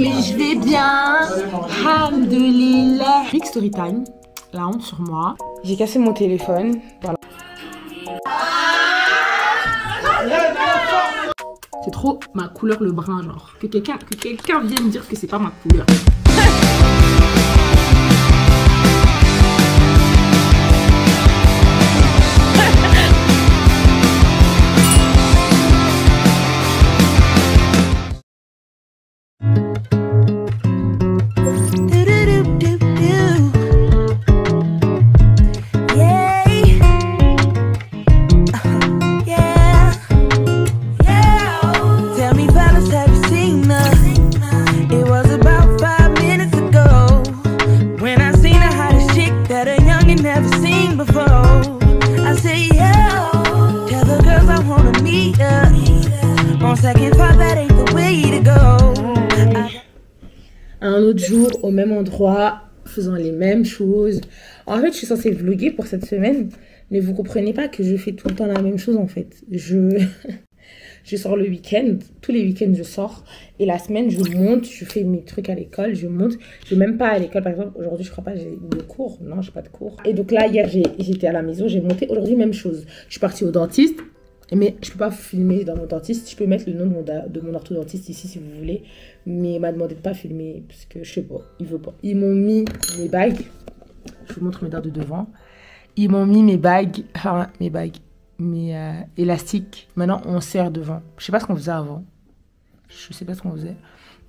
Je vais bien. Alhamdoulilah. Big story time. La honte sur moi. J'ai cassé mon téléphone. Voilà. C'est trop ma couleur le brun, genre. Que quelqu'un vienne me dire que c'est pas ma couleur. Un autre jour, au même endroit, faisant les mêmes choses. En fait, je suis censée vlogger pour cette semaine, mais vous comprenez pas que je fais tout le temps la même chose en fait. Je sors le week-end, tous les week-ends je sors, et la semaine je monte, je fais mes trucs à l'école, je monte. Je vais même pas à l'école, par exemple, aujourd'hui je crois pas, j'ai de cours, non, j'ai pas de cours. Et donc là, hier j'étais à la maison, j'ai monté, aujourd'hui même chose. Je suis partie au dentiste. Mais je peux pas filmer dans mon dentiste. Je peux mettre le nom de mon orthodontiste ici si vous voulez. Mais il m'a demandé de pas filmer parce que je sais pas, il veut pas. Ils m'ont mis mes bagues. Je vous montre mes dents de devant. Ils m'ont mis mes bagues, mes élastiques. Maintenant on serre devant. Je sais pas ce qu'on faisait avant. Je sais pas ce qu'on faisait.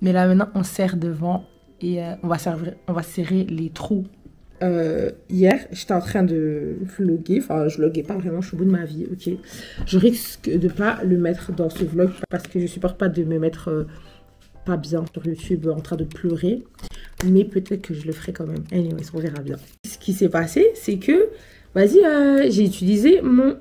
Mais là maintenant on serre devant et on va serrer les trous. Hier, j'étais en train de vlogger, enfin je vloguais pas vraiment, je suis au bout de ma vie, ok. Je risque de pas le mettre dans ce vlog parce que je supporte pas de me mettre pas bien sur YouTube en train de pleurer. Mais peut-être que je le ferai quand même, anyways, on verra bien. Ce qui s'est passé, c'est que, vas-y, j'ai utilisé mon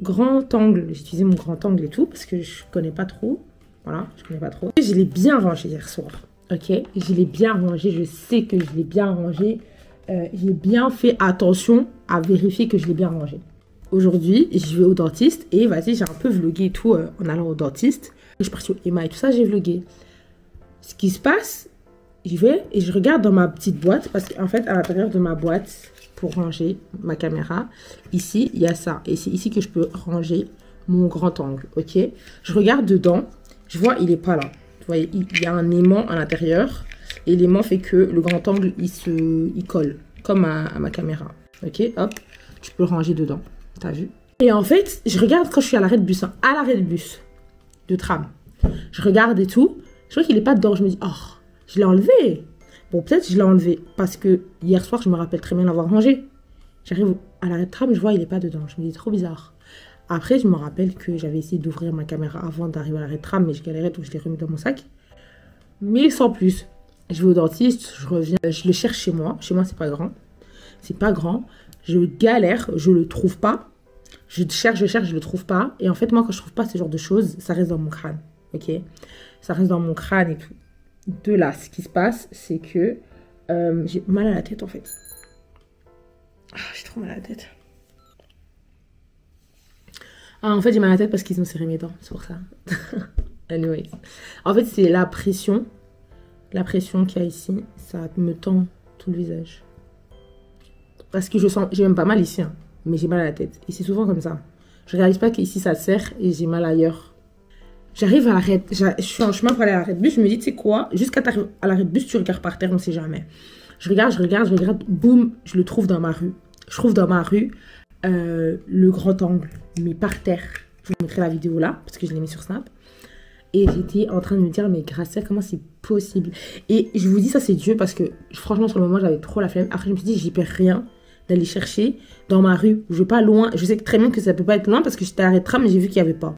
grand angle. J'ai utilisé mon grand angle et tout parce que je connais pas trop, voilà, je connais pas trop. Je l'ai bien rangé hier soir, ok. Je l'ai bien rangé, je sais que je l'ai bien rangé. J'ai bien fait attention à vérifier que je l'ai bien rangé. Aujourd'hui, je vais au dentiste et vas-y, j'ai un peu vlogué et tout en allant au dentiste. Je suis partie au Emma et tout ça, j'ai vlogué. Ce qui se passe, j'y vais et je regarde dans ma petite boîte parce qu'en fait, à l'intérieur de ma boîte, pour ranger ma caméra, ici, il y a ça. Et c'est ici que je peux ranger mon grand angle, ok? Je regarde dedans, je vois, il n'est pas là. Vous voyez, il y a un aimant à l'intérieur. Et l'aimant fait que le grand angle, il colle, comme à ma caméra. Ok, hop, tu peux ranger dedans. T'as vu? Et en fait, je regarde quand je suis à l'arrêt de bus, hein, à l'arrêt de bus, de tram. Je regarde et tout. Je vois qu'il n'est pas dedans. Je me dis, oh, je l'ai enlevé. Bon, peut-être je l'ai enlevé parce que hier soir, je me rappelle très bien l'avoir rangé. J'arrive à l'arrêt de tram, je vois, il n'est pas dedans. Je me dis, trop bizarre. Après, je me rappelle que j'avais essayé d'ouvrir ma caméra avant d'arriver à l'arrêt de tram, mais je galérais, donc je l'ai remis dans mon sac. Mais sans plus. Je vais au dentiste, je reviens, je le cherche chez moi. Chez moi, c'est pas grand. C'est pas grand. Je galère, je le trouve pas. Je cherche, je le trouve pas. Et en fait, moi, quand je trouve pas ce genre de choses, ça reste dans mon crâne. Ok? Ça reste dans mon crâne et tout. De là, ce qui se passe, c'est que j'ai mal à la tête, en fait. Ah, j'ai trop mal à la tête. Ah, en fait, j'ai mal à la tête parce qu'ils ont serré mes dents. C'est pour ça. Anyways. En fait, c'est la pression. La pression qu'il y a ici, ça me tend tout le visage. Parce que je sens, j'ai même pas mal ici, hein, mais j'ai mal à la tête. Et c'est souvent comme ça. Je réalise pas qu'ici ça serre et j'ai mal ailleurs. J'arrive à l'arrêt, je suis en chemin pour aller à l'arrêt de bus. Je me dis, tu sais quoi, jusqu'à t'arriver à l'arrêt de bus, tu regardes par terre, on sait jamais. Je regarde, boum, je le trouve dans ma rue. Je trouve dans ma rue le grand angle, mais par terre. Je vous mettrai la vidéo là, parce que je l'ai mis sur Snap. Et j'étais en train de me dire, mais Gracia, comment c'est possible? Et je vous dis, ça c'est Dieu, parce que franchement, sur le moment, j'avais trop la flemme. Après, je me suis dit, j'y perds rien d'aller chercher dans ma rue. Je vais pas loin. Je sais très bien que ça peut pas être loin, parce que j'étais à l'arrêt de tram, mais j'ai vu qu'il n'y avait pas.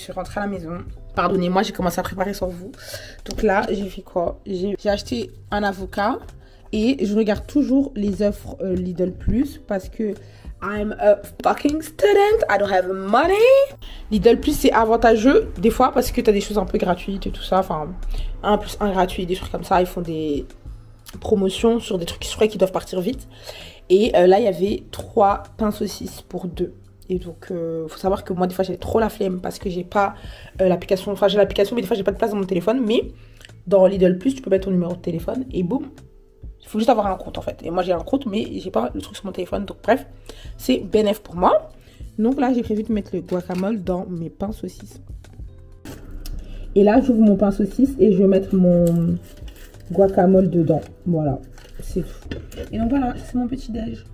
suis rentrée à la maison. Pardonnez-moi, j'ai commencé à préparer sans vous. Donc là, j'ai fait quoi? J'ai acheté un avocat et je regarde toujours les offres Lidl Plus parce que I'm a fucking student, I don't have money. Lidl Plus, c'est avantageux des fois parce que tu as des choses un peu gratuites et tout ça. Enfin, 1 + 1 gratuit, des trucs comme ça. Ils font des promotions sur des trucs qui doivent partir vite. Et là, il y avait 3 pains saucisses pour 2. Et donc, faut savoir que moi, des fois, j'ai trop la flemme parce que j'ai pas l'application. Enfin, j'ai l'application, mais des fois, j'ai pas de place dans mon téléphone. Mais dans Lidl Plus, tu peux mettre ton numéro de téléphone et boum. Il faut juste avoir un compte, en fait. Et moi, j'ai un compte, mais j'ai pas le truc sur mon téléphone. Donc, bref, c'est bénéf pour moi. Donc là, j'ai prévu de mettre le guacamole dans mes pains saucisses. Et là, j'ouvre mon pain saucisse et je vais mettre mon guacamole dedans. Voilà, c'est tout. Et donc voilà, c'est mon petit déj.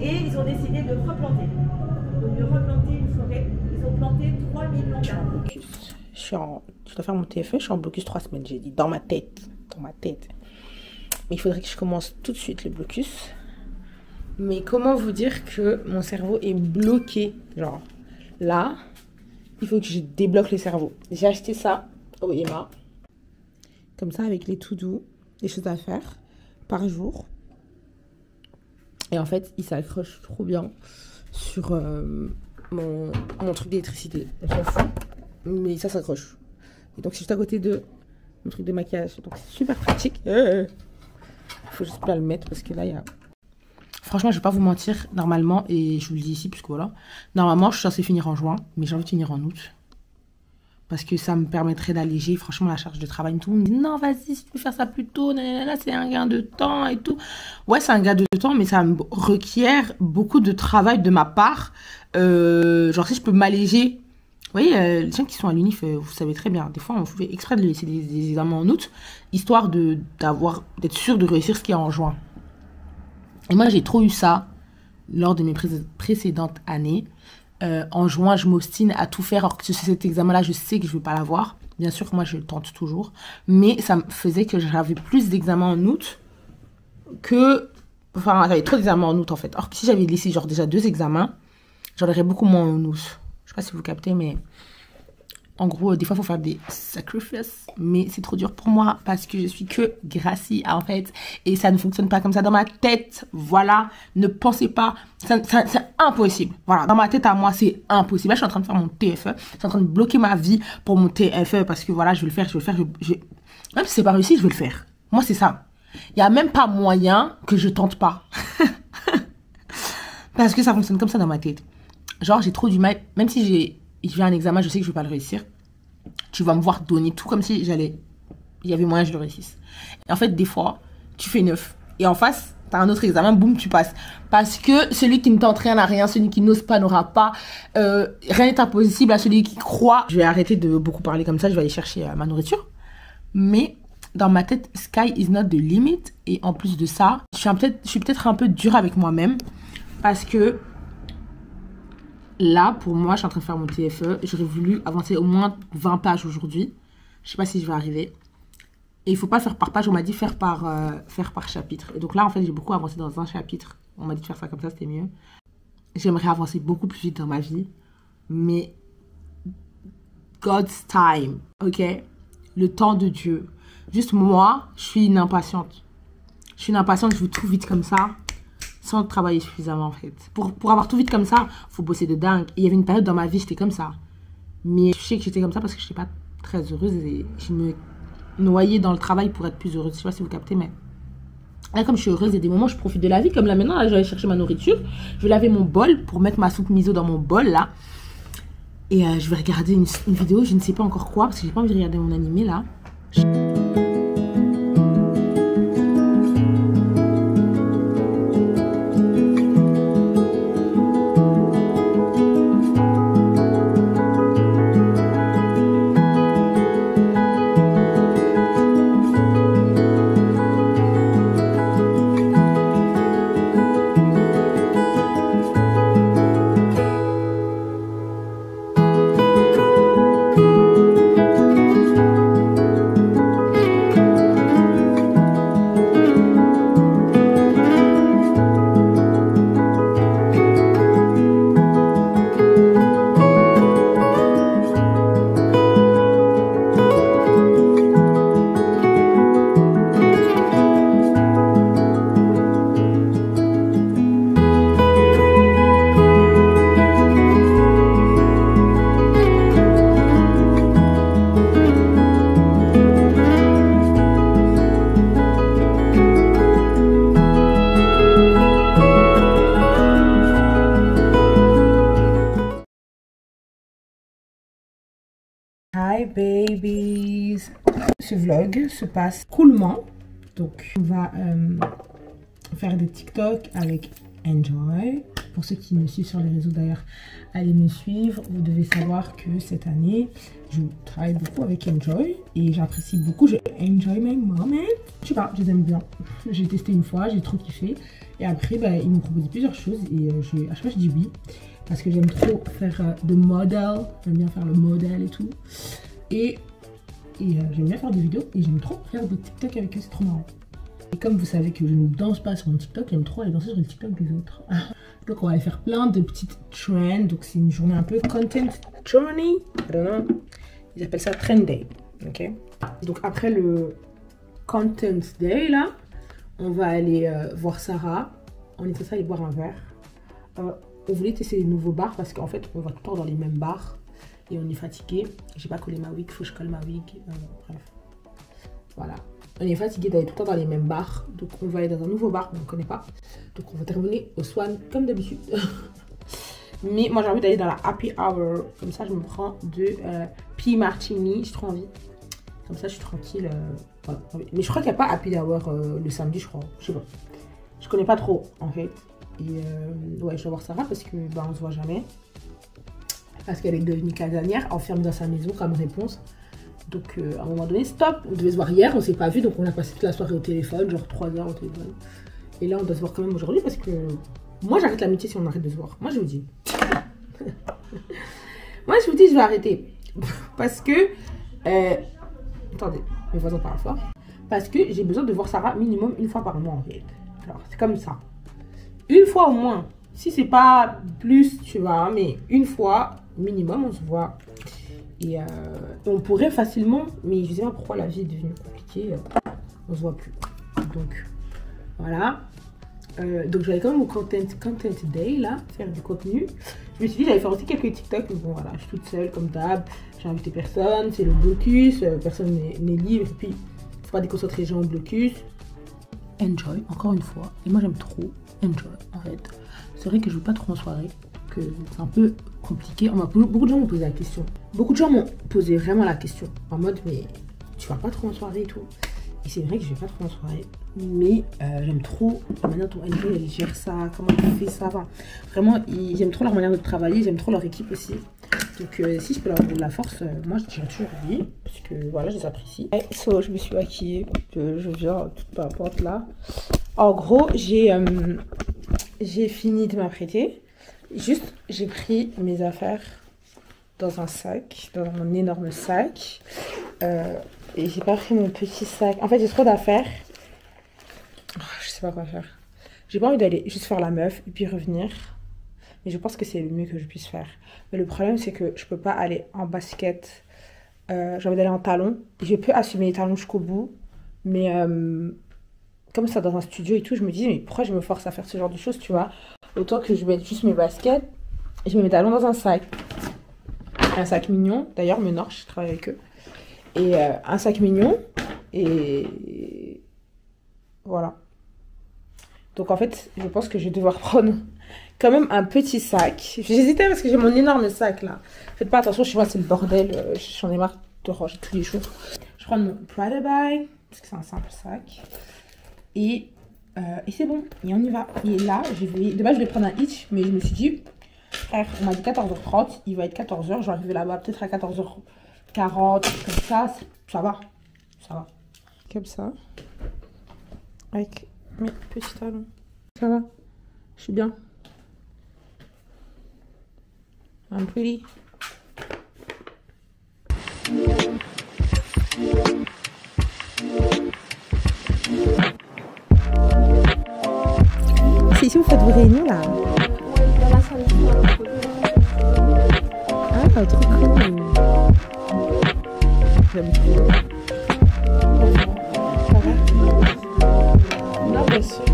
Et ils ont décidé de replanter. Donc de replanter une forêt. Ils ont planté 3 millions d'arbres. Je dois faire mon TFE, je suis en blocus 3 semaines, j'ai dit. Dans ma tête. Dans ma tête. Mais il faudrait que je commence tout de suite le blocus. Mais comment vous dire que mon cerveau est bloqué? Genre, là, il faut que je débloque le cerveau. J'ai acheté ça au Emma. Comme ça, avec les tout doux, des choses à faire par jour. Et en fait, il s'accroche trop bien sur mon truc d'électricité. On s'en fout. Mais ça s'accroche. Et donc, c'est juste à côté de mon truc de maquillage. Donc, c'est super pratique. Il faut juste pas le mettre parce que là, il y a... Franchement, je vais pas vous mentir. Normalement, et je vous le dis ici, puisque voilà. Normalement, je suis censée finir en juin. Mais j'ai envie de finir en août. Parce que ça me permettrait d'alléger, franchement, la charge de travail. Tout le monde me dit, non, vas-y, si tu peux faire ça plus tôt, c'est un gain de temps et tout. Ouais, c'est un gain de temps, mais ça me requiert beaucoup de travail de ma part. Genre, si je peux m'alléger. Vous voyez, les gens qui sont à l'UNIF, vous savez très bien. Des fois, on fait exprès de laisser des examens en août, histoire d'être sûr de réussir ce qui est en juin. Et moi, j'ai trop eu ça lors de mes précédentes années. En juin, je m'obstine à tout faire, alors que cet examen-là, je sais que je ne vais pas l'avoir. Bien sûr que moi, je le tente toujours. Mais ça me faisait que j'avais plus d'examens en août que... Enfin, j'avais trop d'examens en août, en fait. Alors que si j'avais laissé, genre, déjà 2 examens, j'en aurais beaucoup moins en août. Je sais pas si vous captez, mais... En gros, des fois, il faut faire des sacrifices. Mais c'est trop dur pour moi parce que je suis que Gracie, en fait. Et ça ne fonctionne pas comme ça dans ma tête. Voilà. Ne pensez pas. C'est impossible. Voilà. Dans ma tête, à moi, c'est impossible. Là, je suis en train de faire mon TFE. Je suis en train de bloquer ma vie pour mon TFE parce que voilà, je vais le faire. Même si c'est pas réussi, je vais le faire. Moi, c'est ça. Il n'y a même pas moyen que je tente pas. Parce que ça fonctionne comme ça dans ma tête. Genre, j'ai trop du mal. Même si j'ai un examen, je sais que je ne vais pas le réussir. Tu vas me voir donner tout comme si il y avait moyen que je le réussisse. Et en fait, des fois, tu fais 9. Et en face, tu as un autre examen, boum, tu passes. Parce que celui qui ne tente rien n'a rien, celui qui n'ose pas n'aura pas. Rien n'est impossible à celui qui croit. Je vais arrêter de beaucoup parler comme ça, je vais aller chercher ma nourriture. Mais dans ma tête, sky is not the limit. Et en plus de ça, je suis peut-être un peu dure avec moi-même. Parce que... Là, pour moi, je suis en train de faire mon TFE. J'aurais voulu avancer au moins 20 pages aujourd'hui. Je ne sais pas si je vais arriver. Et il ne faut pas faire par page. On m'a dit faire par chapitre. Et donc là, en fait, j'ai beaucoup avancé dans un chapitre. On m'a dit de faire ça comme ça, c'était mieux. J'aimerais avancer beaucoup plus vite dans ma vie. Mais God's time, ok? Le temps de Dieu. Juste moi, je suis une impatiente. Je suis une impatiente, je veux tout vite comme ça. Sans travailler suffisamment, en fait. Pour avoir tout vite comme ça, faut bosser de dingue. Et il y avait une période dans ma vie, j'étais comme ça. Mais je sais que j'étais comme ça parce que je n'étais pas très heureuse et je me noyer dans le travail pour être plus heureuse. Je sais pas si vous captez, mais là, comme je suis heureuse, il y a des moments où je profite de la vie. Comme là, maintenant, là, je vais aller chercher ma nourriture. Je vais laver mon bol pour mettre ma soupe miso dans mon bol, là. Et je vais regarder une vidéo, je ne sais pas encore quoi, parce que j'ai pas envie de regarder mon animé, là. Hi babies! Ce vlog se passe coolement. Donc on va faire des TikTok avec Enjoy. Pour ceux qui me suivent sur les réseaux d'ailleurs, allez me suivre. Vous devez savoir que cette année, je travaille beaucoup avec Enjoy et j'apprécie beaucoup. Je enjoy my moment. Je sais pas, je les aime bien. J'ai testé une fois, j'ai trop kiffé. Et après, bah, ils m'ont proposé plusieurs choses et à chaque fois je dis oui. Parce que j'aime trop faire de modèle. J'aime bien faire le modèle et tout. Et j'aime bien faire des vidéos et j'aime trop faire des TikTok avec eux, c'est trop marrant. Et comme vous savez que je ne danse pas sur mon TikTok, j'aime trop aller danser sur le TikTok des autres. Donc on va aller faire plein de petites trends. Donc c'est une journée un peu content journey. I don't know. Ils appellent ça trend day. Ok. Donc après le content day là, on va aller voir Sarah. On est censé aller boire un verre. On voulait tester les nouveaux bars parce qu'en fait on va tout le temps dans les mêmes bars. Et on est fatigué. J'ai pas collé ma wig, faut que je colle ma wig. Bref. Voilà. On est fatigué d'aller tout le temps dans les mêmes bars. Donc on va aller dans un nouveau bar qu'on ne connaît pas. Donc on va terminer au Swan comme d'habitude. Mais moi j'ai envie d'aller dans la happy hour. Comme ça je me prends deux pea martini. J'ai trop envie. Comme ça je suis tranquille. Voilà. Mais je crois qu'il n'y a pas happy hour le samedi, je crois. Je sais pas. Je connais pas trop en fait. Et ouais, je vais voir Sarah parce que bah, on se voit jamais. Parce qu'elle est devenue casanière, enfermée dans sa maison comme réponse. Donc à un moment donné, stop. On devait se voir hier, on s'est pas vu, donc on a passé toute la soirée au téléphone, genre 3 heures au téléphone. Et là on doit se voir quand même aujourd'hui parce que moi j'arrête l'amitié si on arrête de se voir. Moi je vous dis. Moi je vous dis je vais arrêter. Parce que... attendez, mes voisins parlent fort. Parce que j'ai besoin de voir Sarah minimum une fois par mois en fait. Alors c'est comme ça. Une fois au moins. Si c'est pas plus, tu vois, mais une fois minimum, on se voit. Et on pourrait facilement, mais je sais pas pourquoi la vie est devenue compliquée, on se voit plus. Donc, voilà. Donc, j'allais quand même au content day, là, faire du contenu. Je me suis dit, j'allais faire aussi quelques TikTok, mais bon, voilà, je suis toute seule, comme d'hab. J'ai invité personne, c'est le blocus, personne n'est libre. Et puis, il faut pas déconcentrer les gens au blocus. Enjoy, encore une fois. Et moi, j'aime trop enjoy, en fait. C'est vrai que je ne veux pas trop en soirée, que c'est un peu compliqué. Beaucoup de gens m'ont posé la question. Beaucoup de gens m'ont posé vraiment la question. En mode, mais tu vas pas trop en soirée et tout. Et c'est vrai que je vais pas trop en soirée. Mais j'aime trop la manière dont elle gère ça, comment elle fait ça. Enfin, vraiment, j'aime trop leur manière de travailler, j'aime trop leur équipe aussi. Donc si je peux leur donner de la force, moi je dirais toujours oui. Parce que voilà, je les apprécie. So, je me suis maquillée, je viens toute pimpante là. En gros, j'ai fini de m'apprêter. Juste, j'ai pris mes affaires dans un sac, dans mon énorme sac. Et j'ai pas pris mon petit sac. En fait, j'ai trop d'affaires. Oh, je sais pas quoi faire. J'ai pas envie d'aller juste faire la meuf et puis revenir. Mais je pense que c'est le mieux que je puisse faire. Mais le problème, c'est que je peux pas aller en basket. J'ai envie d'aller en talons. Je peux assumer les talons jusqu'au bout. Mais comme ça, dans un studio et tout, je me dis, mais pourquoi je me force à faire ce genre de choses, tu vois? Autant que je mette juste mes baskets et je mets mes talons dans un sac. Un sac mignon. D'ailleurs, Menor, je travaille avec eux. Et un sac mignon. Et voilà. Donc en fait, je pense que je vais devoir prendre quand même un petit sac. J'hésitais parce que j'ai mon énorme sac là. Faites pas attention, chez moi c'est le bordel. J'en ai marre de ranger tous les jours. Je prends mon Prada bag parce que c'est un simple sac. Et c'est bon, et on y va. Et là, de base je vais prendre un hitch, mais je me suis dit, frère, on m'a dit 14h30, il va être 14h, je vais arriver là-bas peut-être à 14h40, comme ça, ça va. Ça va. Comme ça. Avec mes petits talons. Ça va. Je suis bien. I'm pretty. C'est ici où vous faites vos réunions là? Ouais, dans la salle de Ah, trop cool. J'aime trop. Ça va? Non, bien sûr.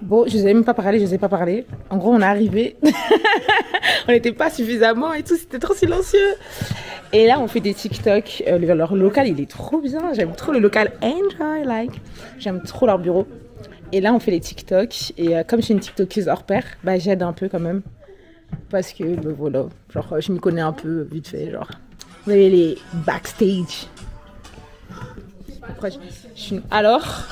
Bon, je n'osais même pas parler, je n'osais pas parler. En gros, on est arrivé. On n'était pas suffisamment et tout, c'était trop silencieux. Et là, on fait des TikTok. Leur local, il est trop bien. J'aime trop le local. Enjoy, like. J'aime trop leur bureau. Et là, on fait les TikTok. Et comme je suis une TikTokeuse hors pair, bah, j'aide un peu quand même. Parce que, bah, voilà, genre, je m'y connais un peu, vite fait. Genre, vous avez les backstage. Après, alors...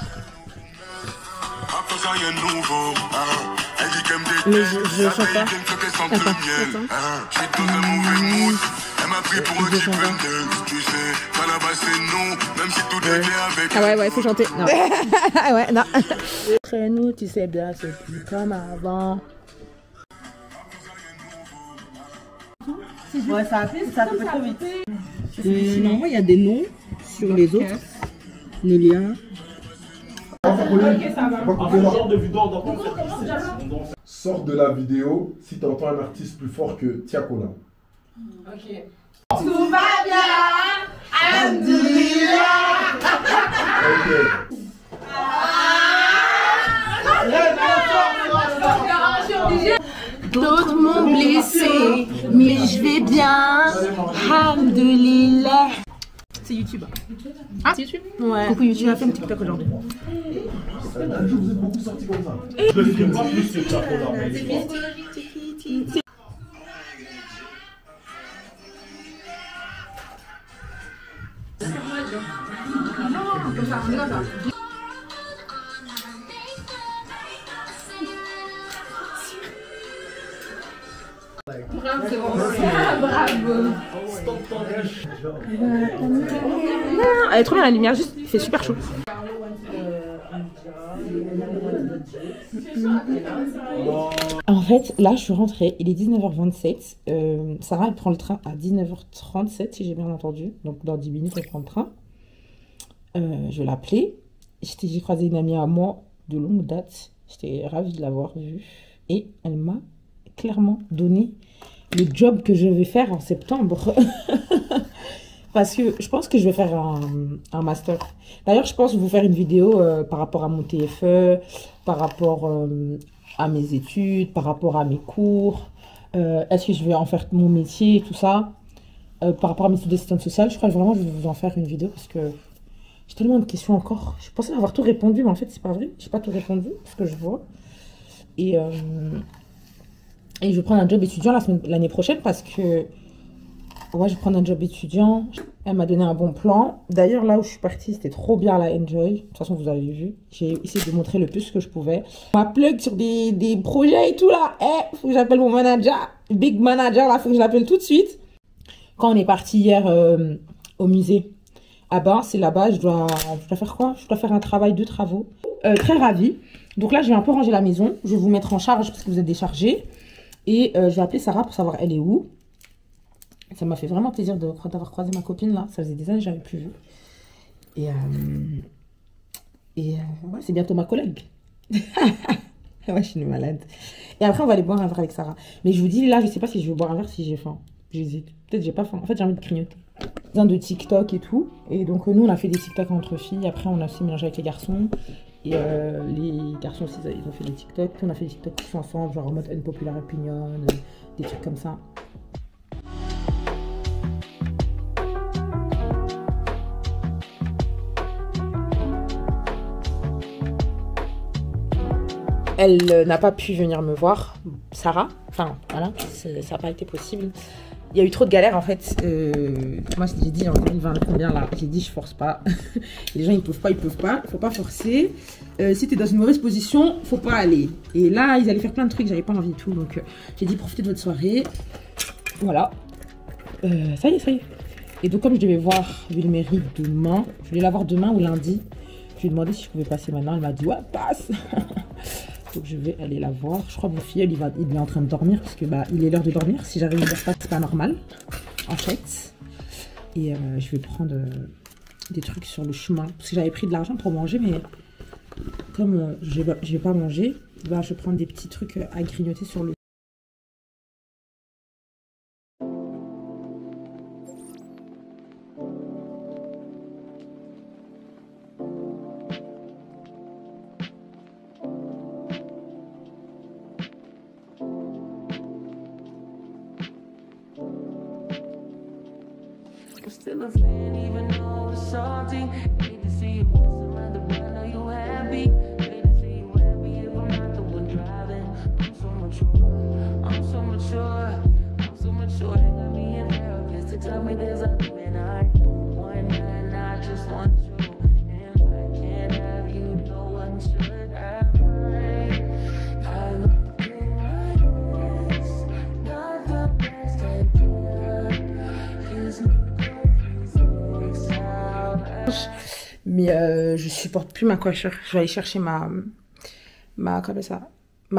Mais je chante pas. Attends. Ah ouais, faut chanter. Non. Ah ouais, non. Après nous, tu sais bien, c'est plus comme avant. Ouais, ça peut trop vite. Et normalement, il y a des noms sur les autres. Nélia. Sors de la vidéo si tu entends un artiste plus fort que Tiakola. Ok. Tout va bien, alhamdoulilah. Ok. D'autres m'ont blessé, mais je vais bien. Alhamdoulilah. C'est YouTube. Ah, c'est YouTube? Ouais. Coucou YouTube, j'ai fait un TikTok aujourd'hui. Je vous ai beaucoup sorti comme ça. Je le filme pas plus que Tiakola, mais Elle est trop bien la lumière, juste, il fait super chaud. En fait, là, je suis rentrée, il est 19h27. Sarah, elle prend le train à 19h37, si j'ai bien entendu. Donc, dans 10 minutes, elle prend le train. Je vais l'appeler. J'ai croisé une amie à moi de longue date. J'étais ravie de l'avoir vue. Et elle m'a clairement donné le job que je vais faire en septembre. Parce que je pense que je vais faire un master. D'ailleurs, je pense vous faire une vidéo par rapport à mon TFE, par rapport à mes études, par rapport à mes cours. Est-ce que je vais en faire mon métier, tout ça. Par rapport à mes études d'assistante sociale, je crois que vraiment je vais vous en faire une vidéo parce que j'ai tellement de questions encore. Je pensais avoir tout répondu, mais en fait, c'est pas vrai. J'ai pas tout répondu, ce que je vois. Et je vais prendre un job étudiant l'année prochaine parce que... Ouais, je vais prendre un job étudiant. Elle m'a donné un bon plan. D'ailleurs, là où je suis partie, c'était trop bien à la Enjoy. De toute façon, vous avez vu. J'ai essayé de montrer le plus que je pouvais. On m'a plug sur des projets et tout là. Faut que j'appelle mon manager. Big manager, là, faut que je l'appelle tout de suite. Quand on est parti hier au musée, ah ben, c'est là-bas, je dois faire quoi? Je dois faire un travail de travaux. Très ravie. Donc là, je vais un peu ranger la maison. Je vais vous mettre en charge parce que vous êtes déchargés. Et je vais appeler Sarah pour savoir elle est où. Ça m'a fait vraiment plaisir d'avoir croisé ma copine là. Ça faisait des années que je n'avais plus vu. Et ouais, c'est bientôt ma collègue. Ouais, je suis une malade. Et après, on va aller boire un verre avec Sarah. Mais je vous dis, là, je sais pas si je vais boire un verre si j'ai faim. J'hésite. Peut-être j'ai pas faim. En fait, j'ai envie de grignoter. Besoin de TikTok et tout. Et donc, nous, on a fait des TikTok entre filles. Après, on a aussi mélangé avec les garçons. Et les garçons aussi, ils ont fait des TikTok. Puis on a fait des TikTok tous ensemble, genre en mode unpopular opinion, des trucs comme ça. elle n'a pas pu venir me voir, Sarah. Enfin, voilà, ça n'a pas été possible. Il y a eu trop de galères en fait. Moi, j'ai dit en 2020, combien là? J'ai dit, je force pas. Les gens, ils peuvent pas, faut pas forcer. Si t'es dans une mauvaise position, faut pas aller. Et là, ils allaient faire plein de trucs, j'avais pas envie et tout. Donc, j'ai dit, profitez de votre soirée. Voilà. Ça y est. Et donc, comme je devais voir Ville Mairie demain, je voulais la voir demain ou lundi. Je lui ai demandé si je pouvais passer maintenant. Elle m'a dit, ouais, passe. Donc, je vais aller la voir. Je crois que mon filleul, il est en train de dormir parce que bah, il est l'heure de dormir. Si j'arrive à dire ça, c'est pas normal. En fait. Et je vais prendre des trucs sur le chemin. Parce que j'avais pris de l'argent pour manger, mais comme je vais pas manger, bah, je vais prendre des petits trucs à grignoter sur le Still a fan, even though it's salty. Hate to see you messing around the brand, know you happy. Hate to see you happy if I'm not the one driving. I'm so mature, I'm so mature, I'm so mature. They got me in therapist to tell me there's other men I want, and I just want you. And if I can't have you, no one should have mine. I love you, it's not the best idea. It's mais je supporte plus ma coiffure. Je vais aller chercher ma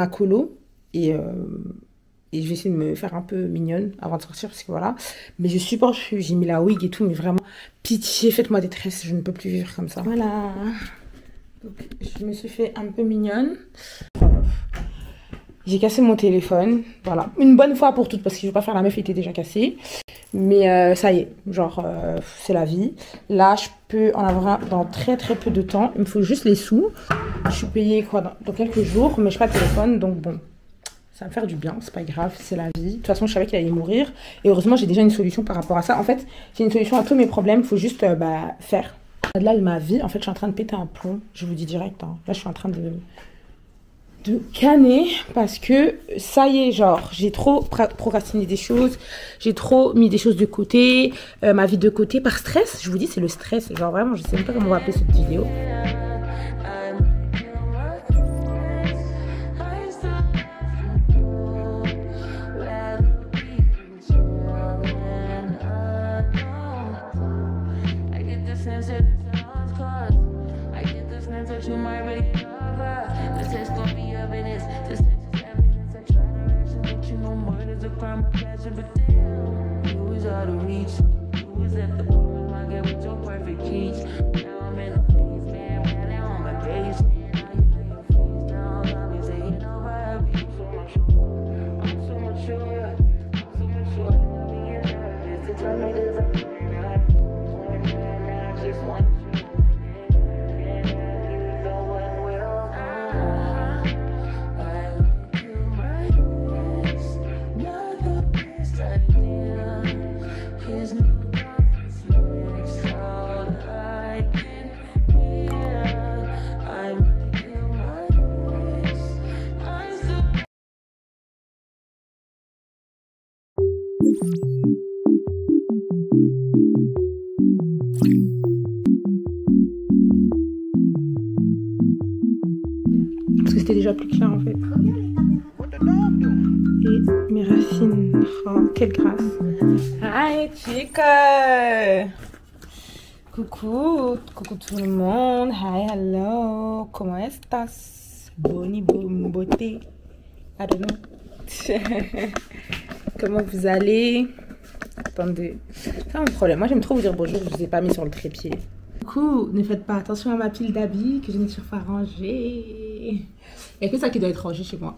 colo et je vais essayer de me faire un peu mignonne avant de sortir parce que voilà. Mais je supporte plus. J'ai mis la wig et tout, mais vraiment pitié, faites-moi des tresses. Je ne peux plus vivre comme ça. Voilà. Donc je me suis fait un peu mignonne. J'ai cassé mon téléphone, voilà, une bonne fois pour toutes parce que je ne veux pas faire la meuf, il était déjà cassé. Mais ça y est, genre c'est la vie. Là, je peux en avoir un dans très peu de temps. Il me faut juste les sous. Je suis payée quoi dans quelques jours, mais je n'ai pas de téléphone, donc bon, ça va me faire du bien, c'est pas grave, c'est la vie. De toute façon, je savais qu'il allait mourir. Et heureusement, j'ai déjà une solution par rapport à ça. En fait, j'ai une solution à tous mes problèmes, il faut juste faire. Là, ma vie, en fait, je suis en train de péter un plomb, je vous dis direct. Hein. Là, je suis en train de canner parce que ça y est, genre j'ai trop procrastiné des choses, j'ai trop mis des choses de côté, ma vie de côté par stress. Je vous dis, c'est le stress, genre vraiment je sais même pas comment on va appeler cette vidéo. Parce que c'était déjà plus clair en fait. Et mes racines, oh, quelle grâce. Hi chica. Coucou tout le monde. Hi, hello. Comment estás? Boni beauté. I don't know. Comment vous allez? Attendez. C'est pas mon problème. Moi j'aime trop vous dire bonjour, je vous ai pas mis sur le trépied. Du coup, ne faites pas attention à ma pile d'habits que je n'ai toujours pas rangée. Il n'y a que ça qui doit être rangé chez moi.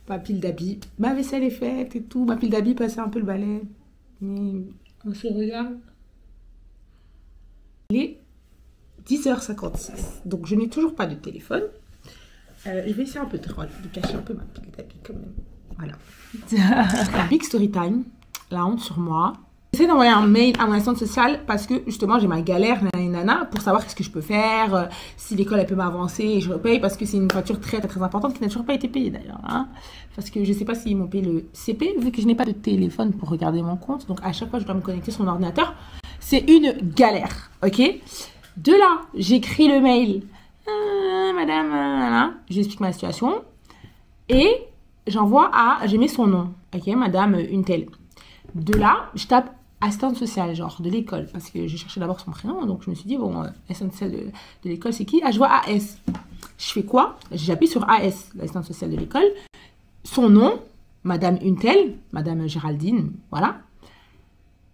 Ma pile d'habits. Ma vaisselle est faite et tout. Ma pile d'habits, passer un peu le balai. Mais on se regarde. Il est 10h56. Donc je n'ai toujours pas de téléphone. Je vais essayer un peu de cacher un peu ma pile d'habits quand même. Voilà. Big story time. La honte sur moi. J'essaie d'envoyer un mail à mon assistante sociale parce que justement j'ai ma galère nana pour savoir qu'est-ce que je peux faire, si l'école elle peut m'avancer et je repaye parce que c'est une facture très importante qui n'a toujours pas été payée d'ailleurs. Hein, parce que je sais pas s'ils m'ont payé le CP vu que je n'ai pas de téléphone pour regarder mon compte. Donc à chaque fois je dois me connecter sur mon ordinateur. C'est une galère, ok? De là, j'écris le mail. Madame, j'explique ma situation. Et j'envoie à... J'ai mis son nom, ok? Madame une telle. De là, je tape assistante sociale, genre de l'école, parce que j'ai cherché d'abord son prénom, donc je me suis dit, bon, assistante sociale de l'école, c'est qui? Ah, je vois AS. Je fais quoi? J'appuie sur AS, l'assistante sociale de l'école. Son nom, Madame une telle, Madame Géraldine, voilà.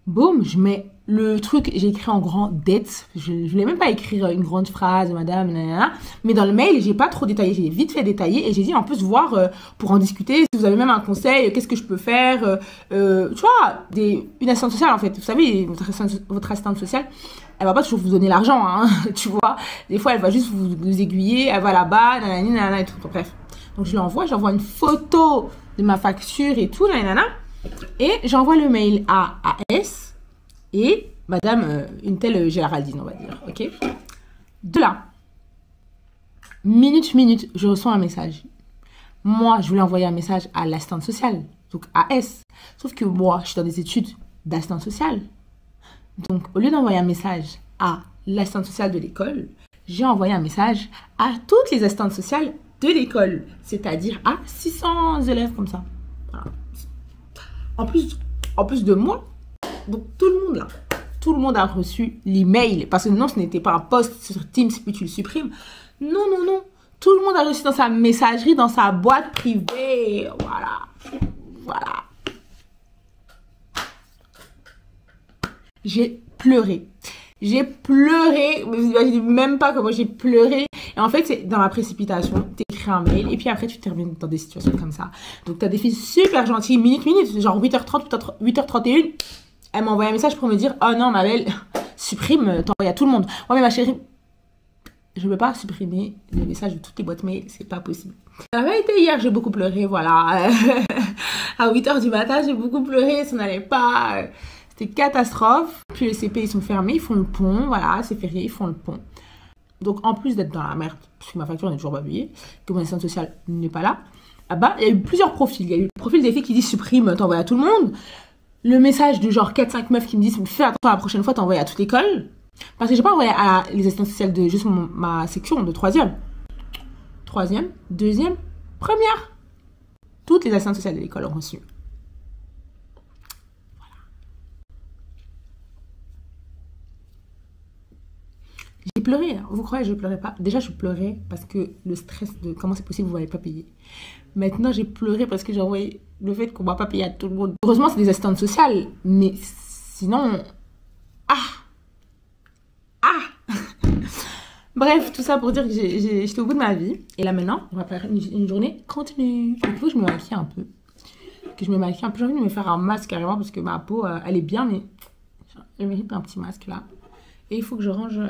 Boum, je mets le truc, j'ai écrit en grand dette. Je ne voulais même pas écrire une grande phrase, madame, nanana. Mais dans le mail, j'ai pas trop détaillé. J'ai vite fait détailler et j'ai dit en plus voir pour en discuter. Si vous avez même un conseil, qu'est-ce que je peux faire tu vois, une assistante sociale en fait. Vous savez, votre assistante sociale, elle va pas toujours vous donner l'argent, hein, tu vois. Des fois, elle va juste vous aiguiller. Elle va là-bas, nanani, nanana et tout. Bref. Donc je l'envoie, j'envoie une photo de ma facture et tout, nanana. Et j'envoie le mail à AS et madame une telle Géraldine, on va dire, ok? De là, minute, je reçois un message. Moi, je voulais envoyer un message à l'assistante sociale, donc AS. Sauf que moi, je suis dans des études d'assistante sociale. Donc, au lieu d'envoyer un message à l'assistante sociale de l'école, j'ai envoyé un message à toutes les assistantes sociales de l'école, c'est-à-dire à 600 élèves comme ça. Voilà. En plus de moi, donc tout le monde a reçu l'email. Parce que non, ce n'était pas un post sur Teams, puis tu le supprimes. Non. Tout le monde a reçu dans sa messagerie, dans sa boîte privée. Voilà. J'ai pleuré. Vous imaginez même pas comment j'ai pleuré. Et en fait, c'est dans la précipitation. T'écris un mail et puis après, tu termines dans des situations comme ça. Donc, t'as des filles super gentilles, minute, genre 8h30, 8h31. Elle m'a envoyé un message pour me dire « Oh non, ma belle, supprime, t'envoies à tout le monde. » Ouais, mais ma chérie, je ne peux pas supprimer les messages de toutes les boîtes mail, c'est pas possible. Ça avait été hier, j'ai beaucoup pleuré, voilà. À 8h du matin, j'ai beaucoup pleuré, ça n'allait pas. C'était catastrophe. Puis les CP, ils sont fermés, ils font le pont, voilà, c'est férié, ils font le pont. Donc, en plus d'être dans la merde, parce que ma facture n'est toujours pas payée, que mon assistante sociale n'est pas là, il y a eu plusieurs profils. Il y a eu le profil des filles qui disent « Supprime, t'envoies à tout le monde ». Le message de genre 4-5 meufs qui me disent « Fais attention la prochaine fois, t'envoies à toute l'école ». Parce que j'ai pas envoyé à les assistantes sociales de juste ma section de 3e. 3e, 2e, 1re. Toutes les assistantes sociales de l'école ont reçu. Voilà. J'ai pleuré, hein. Vous croyez que je pleurais pas? Déjà, je pleurais parce que le stress de comment c'est possible, vous m'avez pas payé. Maintenant, j'ai pleuré parce que j'ai envoyé le fait qu'on ne va pas payer à tout le monde. Heureusement, c'est des assistantes sociales, mais sinon... Bref, tout ça pour dire que j'étais au bout de ma vie. Et là, maintenant, on va faire une journée continue. Il faut que je me maquille un peu. J'ai envie de me faire un masque carrément parce que ma peau, elle est bien, mais elle mérite un petit masque là. Et il faut que je range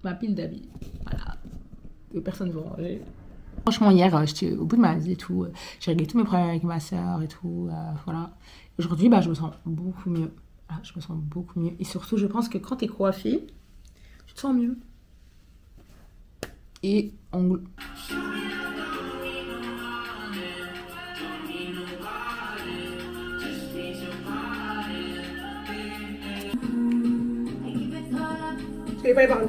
ma pile d'habits. Voilà. Que personne ne va ranger. Franchement, hier, j'étais au bout de ma vie et tout. J'ai réglé tous mes problèmes avec ma soeur et tout. Voilà. Aujourd'hui, je me sens beaucoup mieux. Je me sens beaucoup mieux. Et surtout, je pense que quand t'es coiffée, tu te sens mieux. Et ongles. Je vais pas y parler.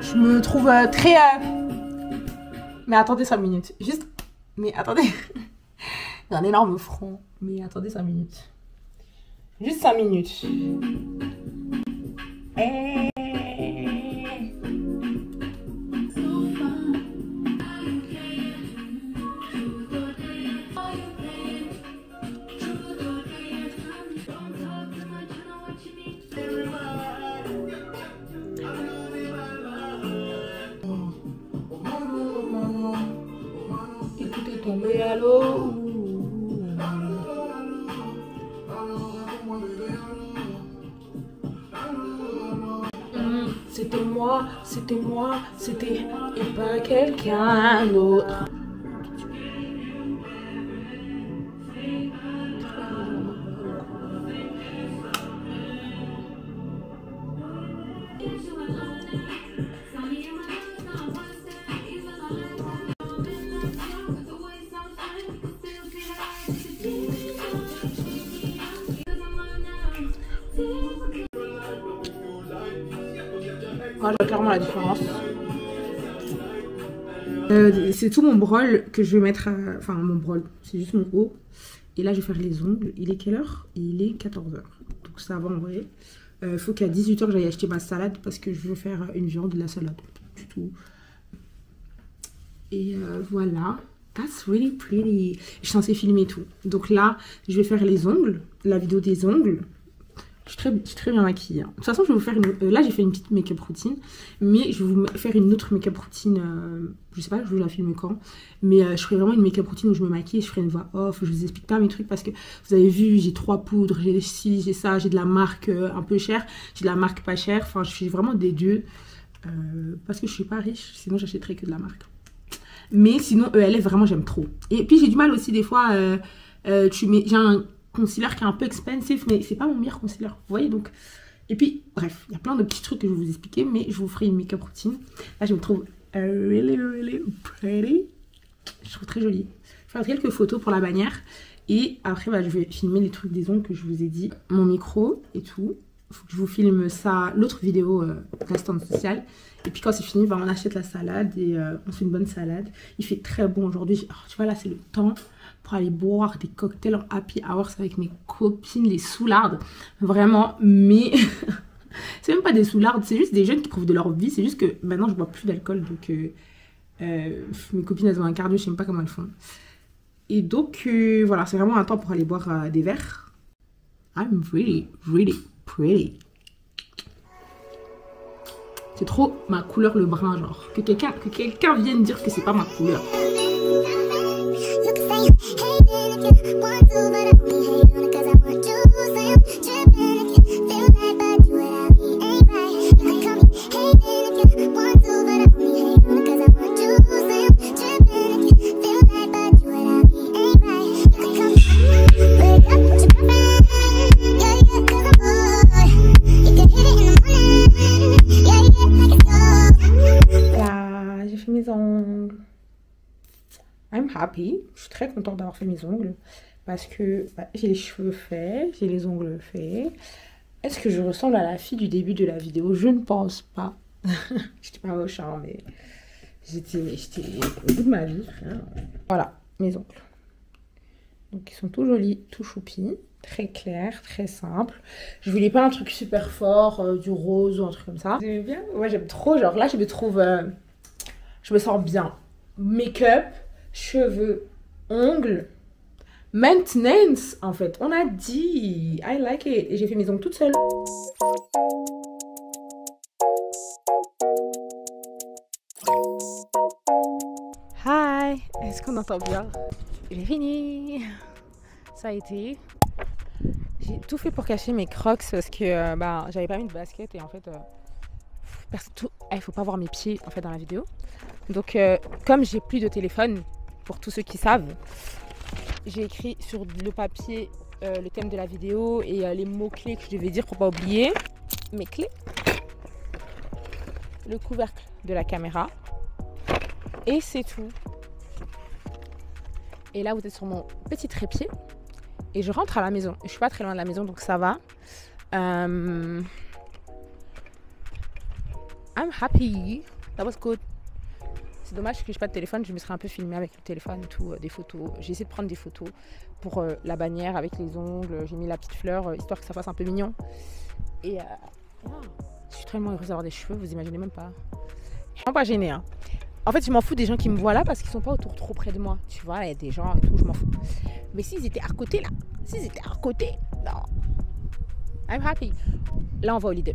Je me trouve très... Mais attendez 5 minutes. Juste... Mais attendez. Il y a un énorme front. Mais attendez 5 minutes. Juste 5 minutes. Écoutez tomber à l'eau. C'était moi, c'était et pas quelqu'un d'autre. Ah, je vois clairement la différence. C'est tout mon brol que je vais mettre à... Enfin, mon brol, c'est juste mon haut. Et là, je vais faire les ongles. Il est quelle heure? Il est 14h. Donc ça va en vrai. Il faut qu'à 18h, j'aille acheter ma salade parce que je veux faire une viande de la salade. Du tout. Et voilà. That's really pretty. Je suis censée filmer tout. Donc là, je vais faire les ongles. La vidéo des ongles. Je suis très bien maquillée. Hein. De toute façon, je vais vous faire une... là, j'ai fait une petite make-up routine. Mais je vais vous faire une autre make-up routine. Je sais pas, je vais la filmer quand. Mais je ferai vraiment une make-up routine où je me maquille. Je ferai une voix off. Je vous explique pas mes trucs parce que vous avez vu, j'ai 3 poudres. J'ai ci, j'ai ça. J'ai de la marque un peu chère. J'ai de la marque pas chère. Enfin, je fais vraiment des deux. Parce que je suis pas riche. Sinon, j'achèterais que de la marque. Mais sinon, ELF, vraiment, j'aime trop. Et puis, j'ai du mal aussi des fois. J'ai un concealer qui est un peu expensive, mais c'est pas mon meilleur concealer. Vous voyez donc. Et puis, bref, il y a plein de petits trucs que je vais vous expliquer, mais je vous ferai une make-up routine. Là, je me trouve really pretty. Je trouve très jolie. Je vais faire quelques photos pour la bannière. Et après, bah, je vais filmer les trucs des ongles que je vous ai dit. Mon micro et tout. Il faut que je vous filme ça, l'autre vidéo d'assistante sociale. Et puis quand c'est fini, bah, on achète la salade et on fait une bonne salade. Il fait très bon aujourd'hui. Oh, tu vois, là, c'est le temps pour aller boire des cocktails en happy hours avec mes copines, les soulardes. Vraiment, mais c'est même pas des soulardes, c'est juste des jeunes qui prouvent de leur vie. C'est juste que maintenant, je bois plus d'alcool. Donc, mes copines, elles ont un cardio, je sais même pas comment elles font. Et donc, voilà, c'est vraiment un temps pour aller boire des verres. I'm really pretty. C'est trop ma couleur, le brun, genre. Que quelqu'un vienne dire que c'est pas ma couleur. I'm happy. Je suis très contente d'avoir fait mes ongles parce que bah, j'ai les cheveux faits, j'ai les ongles faits. Est-ce que je ressemble à la fille du début de la vidéo? Je ne pense pas. J'étais pas au charme, mais j'étais au bout de ma vie. Hein. Voilà, mes ongles. Donc ils sont tout jolis, tout choupis, très clairs, très simples. Je voulais pas un truc super fort, du rose ou un truc comme ça. Vous aimez bien? Ouais, j'aime trop. Genre là, je me trouve... je me sens bien. Make-up, cheveux, ongles, maintenance, en fait. On a dit, I like it. Et j'ai fait mes ongles toute seule. Hi, est-ce qu'on entend bien? J'ai fini. Ça a été. J'ai tout fait pour cacher mes crocs parce que bah, j'avais pas mis de basket et en fait... il faut pas voir mes pieds en fait dans la vidéo. Donc comme j'ai plus de téléphone, pour tous ceux qui savent, j'ai écrit sur le papier le thème de la vidéo et les mots-clés que je devais dire pour pas oublier. Mes clés, le couvercle de la caméra et c'est tout. Et là vous êtes sur mon petit trépied et je rentre à la maison. Je suis pas très loin de la maison donc ça va. I'm happy. That was good. C'est dommage que j'ai pas de téléphone. Je me serais un peu filmée avec le téléphone et tout, des photos. J'ai essayé de prendre des photos pour la bannière avec les ongles. J'ai mis la petite fleur histoire que ça fasse un peu mignon. Et je suis tellement heureuse d'avoir des cheveux, vous imaginez même pas. Je suis pas gênée. Hein. En fait, je m'en fous des gens qui me voient là parce qu'ils sont pas autour trop près de moi. Tu vois, il y a des gens et tout, je m'en fous. Mais s'ils étaient à côté là, non. I'm happy. Là, on va au lit 2.